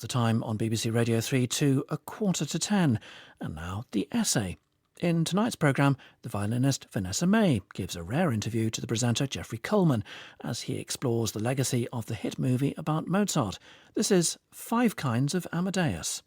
the time on BBC Radio 3 to 9:45. And now the essay. In tonight's programme, the violinist Vanessa May gives a rare interview to the presenter Geoffrey Colman as he explores the legacy of the hit movie about Mozart. This is 5 Kinds of Amadeus.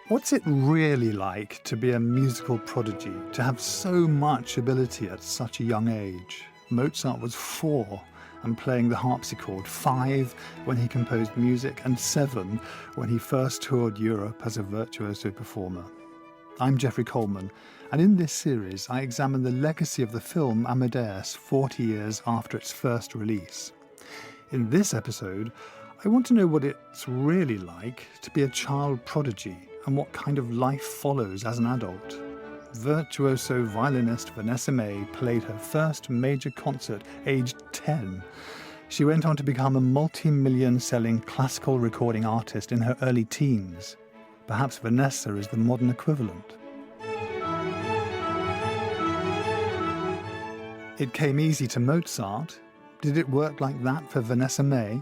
What's it really like to be a musical prodigy, to have so much ability at such a young age? Mozart was 4 and playing the harpsichord, 5 when he composed music, and 7 when he first toured Europe as a virtuoso performer. I'm Geoffrey Colman, and in this series I examine the legacy of the film Amadeus 40 years after its first release. In this episode, I want to know what it's really like to be a child prodigy, and what kind of life follows as an adult. Virtuoso violinist Vanessa May played her first major concert aged 10. She went on to become a multi-million selling classical recording artist in her early teens. Perhaps Vanessa is the modern equivalent. It came easy to Mozart. Did it work like that for Vanessa May?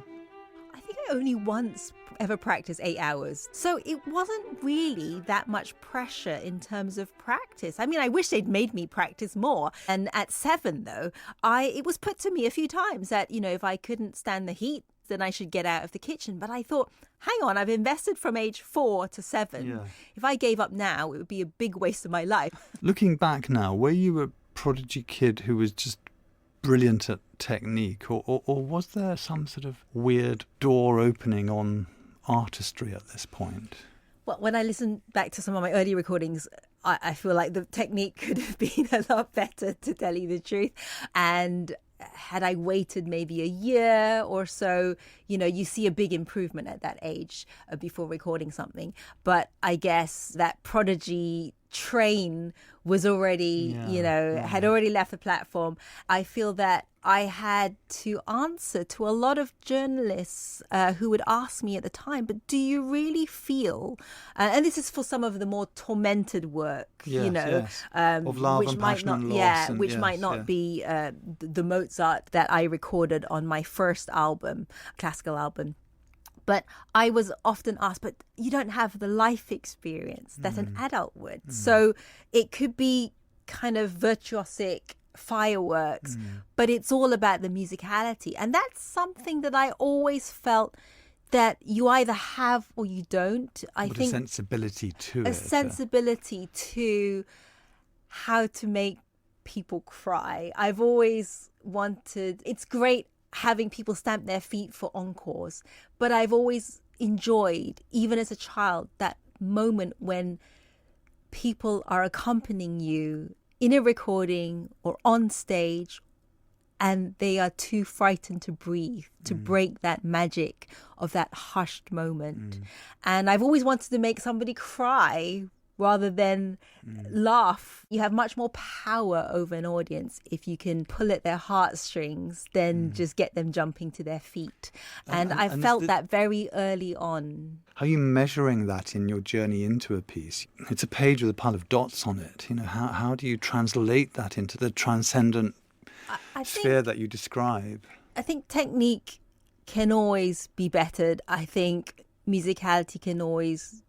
I think I only once ever practiced 8 hours. So it wasn't really that much pressure in terms of practice. I mean, I wish they'd made me practice more. And at 7, though, it was put to me a few times that, if I couldn't stand the heat, then I should get out of the kitchen. But I thought, hang on, I've invested from age 4 to 7. Yeah. If I gave up now, it would be a big waste of my life. Looking back now, were you a prodigy kid who was just brilliant at technique? Or was there some sort of weird door opening on artistry at this point? Well, when I listen back to some of my early recordings, I feel like the technique could have been a lot better, to tell you the truth. And had I waited maybe a year or so, you see a big improvement at that age before recording something. But I guess that prodigy train was already, had already left the platform. I feel that I had to answer to a lot of journalists who would ask me at the time, but do you really feel, and this is for some of the more tormented work, of love which and might passion not, and loss, which might not be the Mozart that I recorded on my first album, classical album. But I was often asked, but you don't have the life experience that an adult would. So it could be kind of virtuosic fireworks, but it's all about the musicality. And that's something that I always felt that you either have or you don't. I think a sensibility to it. A sensibility to how to make people cry. I've always wanted, it's great having people stamp their feet for encores, but I've always enjoyed, even as a child, that moment when people are accompanying you in a recording or on stage and they are too frightened to breathe, to break that magic of that hushed moment. And I've always wanted to make somebody cry rather than laugh. You have much more power over an audience if you can pull at their heartstrings than just get them jumping to their feet. And I felt that very early on. How are you measuring that in your journey into a piece? It's a page with a pile of dots on it. How do you translate that into the transcendent sphere that you describe? I think technique can always be bettered. I think musicality can always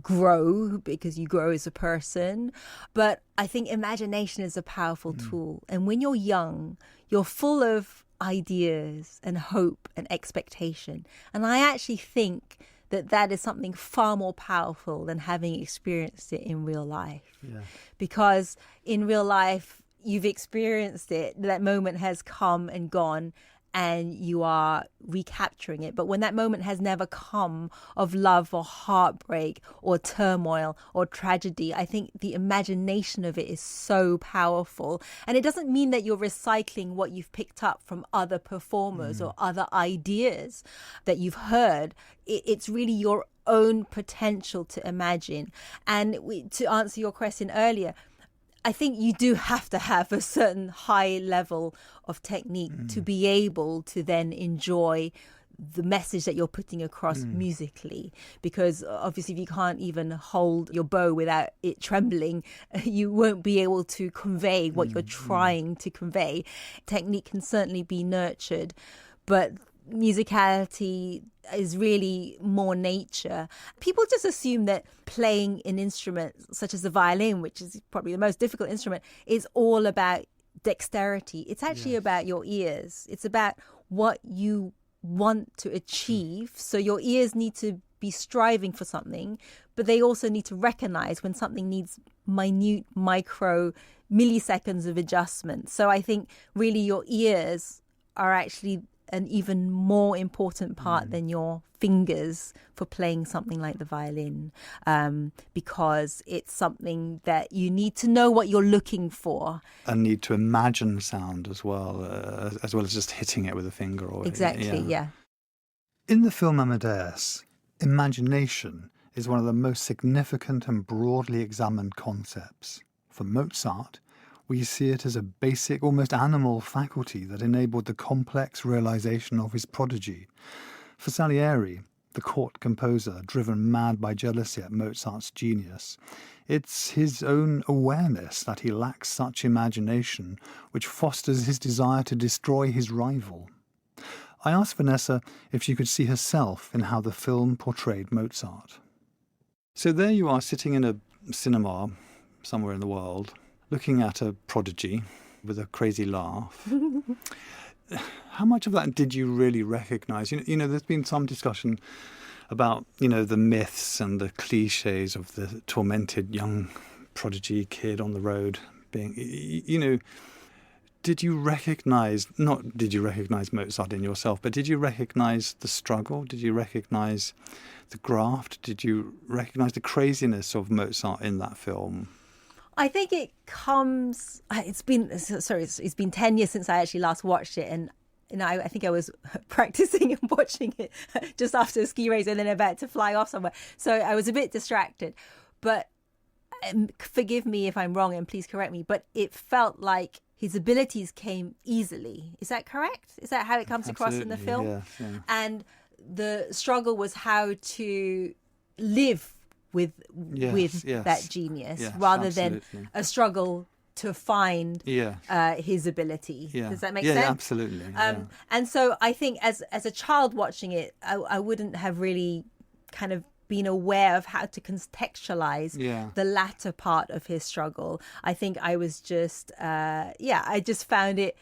grow because you grow as a person. But I think imagination is a powerful tool. And when you're young, you're full of ideas and hope and expectation. And I actually think that is something far more powerful than having experienced it in real life. Yeah. Because in real life, you've experienced it, that moment has come and gone, and you are recapturing it. But when that moment has never come of love or heartbreak or turmoil or tragedy, I think the imagination of it is so powerful. And it doesn't mean that you're recycling what you've picked up from other performers or other ideas that you've heard. It's really your own potential to imagine. And to answer your question earlier, I think you do have to have a certain high level of technique to be able to then enjoy the message that you're putting across musically, because obviously if you can't even hold your bow without it trembling, you won't be able to convey what you're trying to convey. Technique can certainly be nurtured, but musicality is really more nature. People just assume that playing an instrument such as the violin, which is probably the most difficult instrument, is all about dexterity. It's actually about your ears. It's about what you want to achieve. So your ears need to be striving for something, but they also need to recognize when something needs minute, micro, milliseconds of adjustment. So I think really your ears are actually an even more important part than your fingers for playing something like the violin, because it's something that you need to know what you're looking for. And need to imagine sound as well as just hitting it with a finger. Or Exactly, yeah. In the film Amadeus, imagination is one of the most significant and broadly examined concepts. For Mozart, we see it as a basic, almost animal faculty that enabled the complex realization of his prodigy. For Salieri, the court composer driven mad by jealousy at Mozart's genius, it's his own awareness that he lacks such imagination which fosters his desire to destroy his rival. I asked Vanessa if she could see herself in how the film portrayed Mozart. So there you are, sitting in a cinema somewhere in the world, looking at a prodigy with a crazy laugh. How much of that did you really recognise? You know, there's been some discussion about, the myths and the cliches of the tormented young prodigy kid on the road being, did you recognise Mozart in yourself, but did you recognise the struggle? Did you recognise the graft? Did you recognise the craziness of Mozart in that film? I think it comes. It's been 10 years since I actually last watched it, and I think I was practicing and watching it just after a ski race and then about to fly off somewhere, so I was a bit distracted. But forgive me if I'm wrong, and please correct me. But it felt like his abilities came easily. Is that correct? Is that how it comes across in the film? Yeah. And the struggle was how to live with that genius, rather than a struggle to find his ability. Does that make sense? Yeah, absolutely. And so I think as a child watching it, I wouldn't have really kind of been aware of how to contextualize the latter part of his struggle. I think I was just, I just found it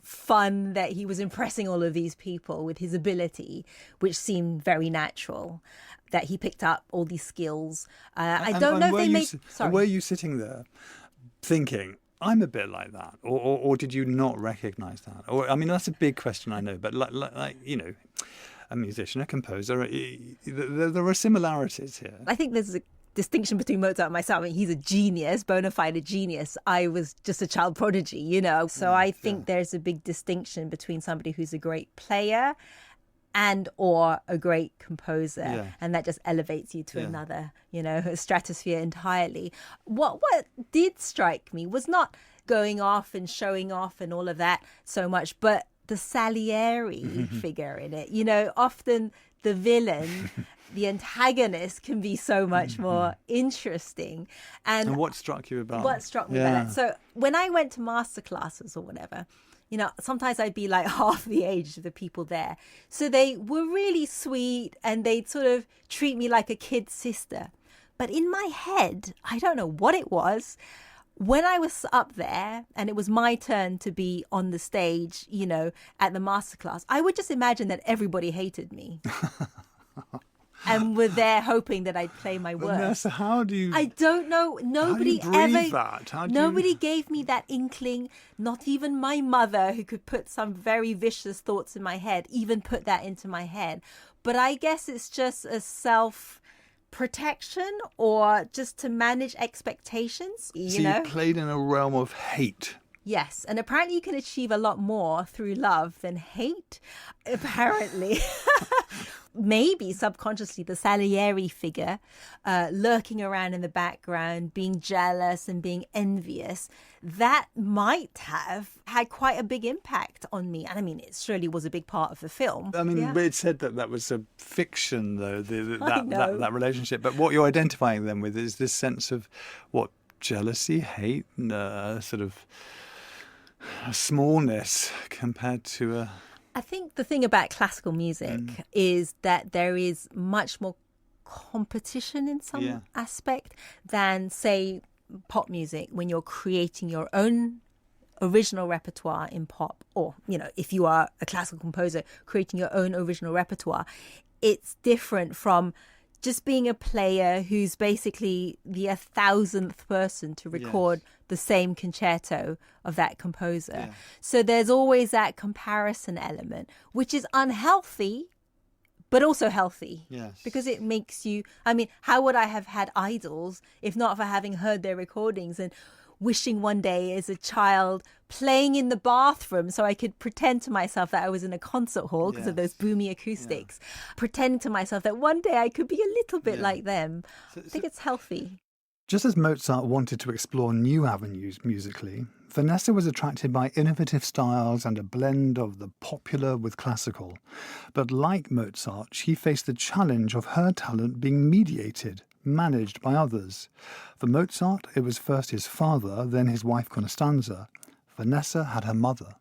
fun that he was impressing all of these people with his ability, which seemed very natural, that he picked up all these skills. I don't know if they made... Sorry. Were you sitting there thinking, I'm a bit like that? Or did you not recognise that? Or, I mean, that's a big question, I know, but like a musician, a composer, there are similarities here. I think there's a distinction between Mozart and myself. I mean, he's a genius, bona fide genius. I was just a child prodigy, So I think there's a big distinction between somebody who's a great player and or a great composer, and that just elevates you to another, stratosphere entirely. What did strike me was not going off and showing off and all of that so much, but the Salieri figure in it. Often the villain, the antagonist, can be so much more interesting. And what struck you about What struck me about it? So when I went to master classes or whatever, sometimes I'd be like half the age of the people there. So they were really sweet and they'd sort of treat me like a kid sister. But in my head, I don't know what it was, when I was up there and it was my turn to be on the stage, at the masterclass, I would just imagine that everybody hated me. And were there hoping that I'd play my worst. Vanessa, how do you... I don't know. Nobody Nobody gave me that inkling. Not even my mother, who could put some very vicious thoughts in my head, even put that into my head. But I guess it's just a self-protection or just to manage expectations, you played in a realm of hate. Yes, and apparently you can achieve a lot more through love than hate, apparently. maybe subconsciously the Salieri figure lurking around in the background, being jealous and being envious, that might have had quite a big impact on me. And I mean, it surely was a big part of the film. I mean, Yeah. it said that was a fiction, though, I know. that relationship. But what you're identifying them with is this sense of what, jealousy, hate, sort of smallness compared to a... I think the thing about classical music is that there is much more competition in some aspect than, say, pop music, when you're creating your own original repertoire in pop, or, you know, if you are a classical composer creating your own original repertoire. It's different from just being a player who's basically the 1,000th person to record the same concerto of that composer. Yeah. So there's always that comparison element, which is unhealthy, but also healthy. Yes. Because it makes you, I mean, how would I have had idols if not for having heard their recordings and wishing one day as a child playing in the bathroom so I could pretend to myself that I was in a concert hall because of those boomy acoustics, pretend to myself that one day I could be a little bit like them. I think it's healthy. Just as Mozart wanted to explore new avenues musically, Vanessa was attracted by innovative styles and a blend of the popular with classical. But like Mozart, she faced the challenge of her talent being mediated, managed by others. For Mozart, it was first his father, then his wife Constanza. Vanessa had her mother.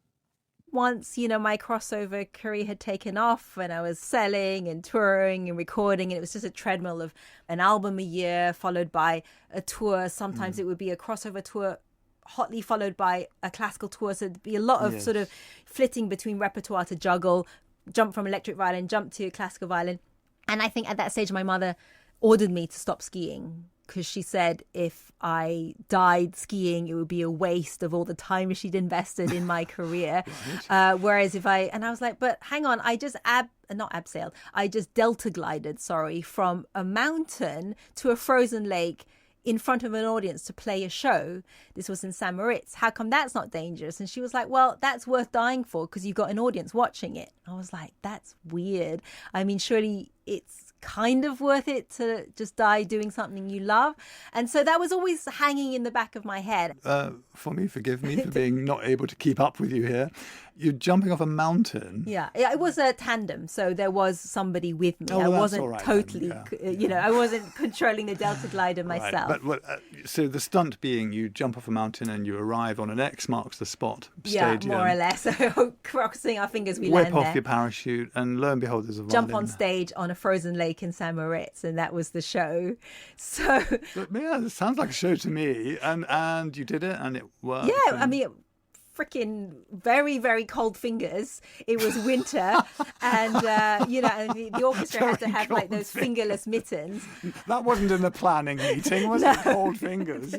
Once, you know, my crossover career had taken off and I was selling and touring and recording, and it was just a treadmill of an album a year followed by a tour. Sometimes it would be a crossover tour hotly followed by a classical tour. So there'd be a lot of sort of flitting between repertoire to juggle, jump from electric violin, jump to classical violin. And I think at that stage my mother ordered me to stop skiing because she said if I died skiing, it would be a waste of all the time she'd invested in my career. Whereas if I was like, but hang on, I just I just delta glided, from a mountain to a frozen lake in front of an audience to play a show. This was in St. Moritz. How come that's not dangerous? And she was like, well, that's worth dying for because you've got an audience watching it. I was like, that's weird. I mean, surely it's kind of worth it to just die doing something you love. And so that was always hanging in the back of my head. Forgive me for being not able to keep up with you here. You're jumping off a mountain. Yeah, it was a tandem, so there was somebody with me. Oh, I that's wasn't all right totally, then. you know, I wasn't controlling the delta glider myself. Right. But so the stunt being you jump off a mountain and you arrive on an X marks the spot stadium. Yeah, more or less. So crossing our fingers, we whip land off there. your parachute, and lo and behold, there's a violin. Jump on stage on a frozen lake in St. Moritz, and that was the show. So But, yeah, it sounds like a show to me, and you did it, and it worked. yeah, I mean, freaking very, very cold fingers. It was winter, and you know, and the orchestra had to have like those fingerless mittens. That wasn't in the planning meeting, was it? Cold fingers.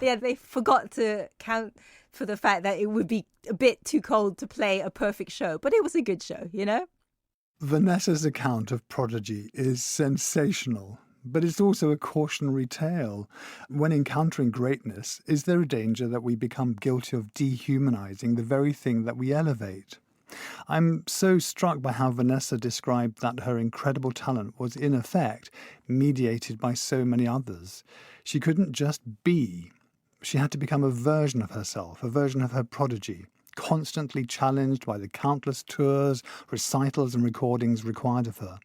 Yeah, they forgot to count for the fact that it would be a bit too cold to play a perfect show, but it was a good show, you know? Vanessa's account of Prodigy is sensational, but it's also a cautionary tale. When encountering greatness, is there a danger that we become guilty of dehumanizing the very thing that we elevate? I'm so struck by how Vanessa described that her incredible talent was, in effect, mediated by so many others. She couldn't just be. She had to become a version of herself, a version of her prodigy, constantly challenged by the countless tours, recitals and recordings required of her.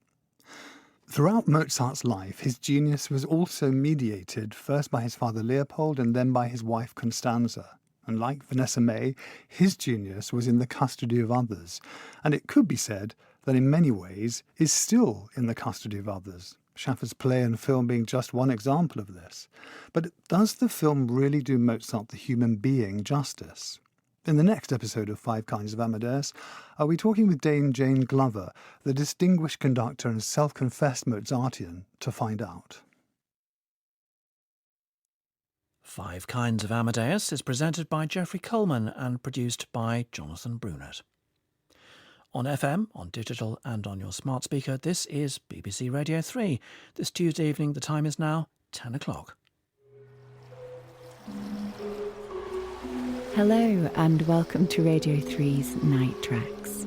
Throughout Mozart's life, his genius was also mediated first by his father Leopold and then by his wife Constanza. And like Vanessa May, his genius was in the custody of others, and it could be said that in many ways is still in the custody of others. Schaffer's play and film being just one example of this. But does the film really do Mozart the human being justice? In the next episode of 5 Kinds of Amadeus, are we talking with Dame Jane Glover, the distinguished conductor and self-confessed Mozartian, to find out. 5 Kinds of Amadeus is presented by Geoffrey Colman and produced by Jonathan Brunett. On FM, on digital and on your smart speaker, this is BBC Radio 3. This Tuesday evening, the time is now 10 o'clock. Hello and welcome to Radio 3's Night Tracks.